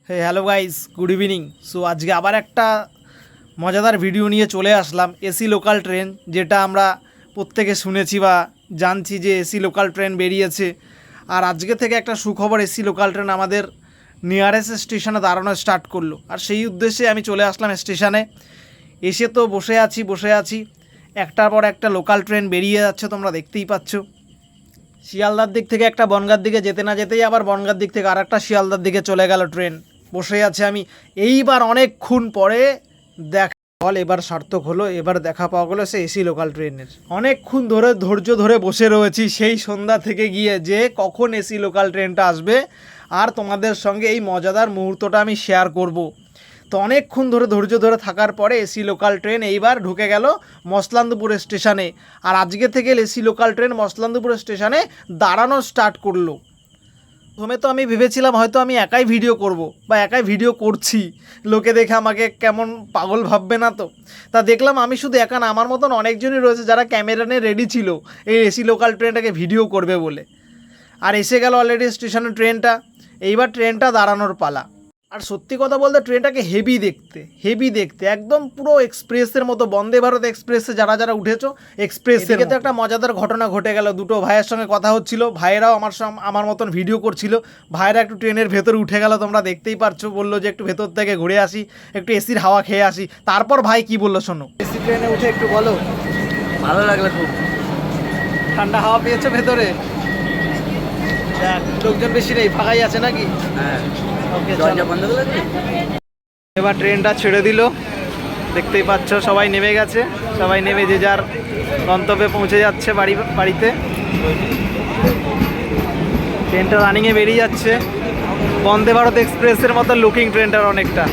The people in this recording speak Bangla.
Hello guys, good evening. So আজকে আবার একটা মজাদার ভিডিও নিয়ে চলে আসলাম। এসি লোকাল ট্রেন, যেটা আমরা প্রত্যেকে শুনেছি বা জানছি যে এসি লোকাল ট্রেন বেরিয়েছে। আর আজকে থেকে একটা সুখবর, এসি লোকাল ট্রেন আমাদের নিয়ারেস্ট স্টেশনে দাঁড়ানো স্টার্ট করলো। আর সেই উদ্দেশ্যে আমি চলে আসলাম স্টেশনে। এসে তো বসে আছি, একটার পর একটা লোকাল ট্রেন বেরিয়ে যাচ্ছে, তোমরা দেখতেই পাচ্ছ। শিয়ালদার দিক থেকে একটা বনগাঁর দিকে যেতে না যেতেই আবার বনগাঁর দিক থেকে আর একটা শিয়ালদার দিকে চলে গেল ট্রেন। বসে আছে আমি, এইবার অনেকক্ষণ পরে দেখা হল, এবার সার্থক হলো, এবার দেখা পাওয়া গেলো সে এসি লোকাল ট্রেনের। অনেকক্ষণ ধরে ধৈর্য ধরে বসে রয়েছি সেই সন্ধ্যা থেকে গিয়ে, যে কখন এসি লোকাল ট্রেনটা আসবে আর তোমাদের সঙ্গে এই মজাদার মুহূর্তটা আমি শেয়ার করব। তো অনেকক্ষণ ধরে ধৈর্য ধরে থাকার পরে এসি লোকাল ট্রেন এইবার ঢুকে গেল মসলান্দপুর স্টেশনে। আর আজকে থেকে এসি লোকাল ট্রেন মসলান্দপুর স্টেশনে দাঁড়ানো স্টার্ট করলো। প্রথমে তো আমি ভেবেছিলাম হয়তো আমি একাই ভিডিও করব বা একাই ভিডিও করছি, লোকে দেখে আমাকে কেমন পাগল ভাববে না তো। তা দেখলাম আমি শুধু একা না, আমার মতন অনেকজনই রয়েছে যারা ক্যামেরা নিয়ে রেডি ছিল এই এসি লোকাল ট্রেনটাকে ভিডিও করবে বলে। আর এসে গেল অলরেডি স্টেশনে ট্রেনটা। এইবার ট্রেনটা দাঁড়ানোর পালা। আর সত্যি কথা বলতে ট্রেনটাকে হেভি দেখতে একদম পুরো এক্সপ্রেসের মতো, বন্দে ভারত এক্সপ্রেসে যারা যারা উঠেছো এক্সপ্রেসের তো একটা মজাদার ঘটনা ঘটে গেল। দুটো ভাইয়ের সঙ্গে কথা হচ্ছিল, ভাইয়েরাও আমার মতন ভিডিও করছিল। ভাইয়েরা একটু ট্রেনের ভেতরে উঠে গেল, তোমরা দেখতেই পারছো। বললো যে একটু ভেতর থেকে ঘুরে আসি, একটু এসির হাওয়া খেয়ে আসি। তারপর ভাই কি বললো শোনো। এসি ট্রেনে উঠে একটু বলো, ভালো লাগলো খুব। ঠান্ডা হাওয়া পেয়েছো ভেতরে? লোকজন বেশি নেই, ফাঁকাই আছে নাকি? হ্যাঁ, ওকে, দরজা বন্ধ করে দিন। এবার ট্রেনটা ছেড়ে দিল, দেখতেই পাচ্ছ সবাই নেমে গেছে। সবাই নেমে যে যার গন্তব্যে পৌঁছে যাচ্ছে বাড়িতে। ট্রেনটা রানিংয়ে বেরিয়ে যাচ্ছে, বন্দে ভারত এক্সপ্রেসের মতো লুকিং ট্রেনটার অনেকটা।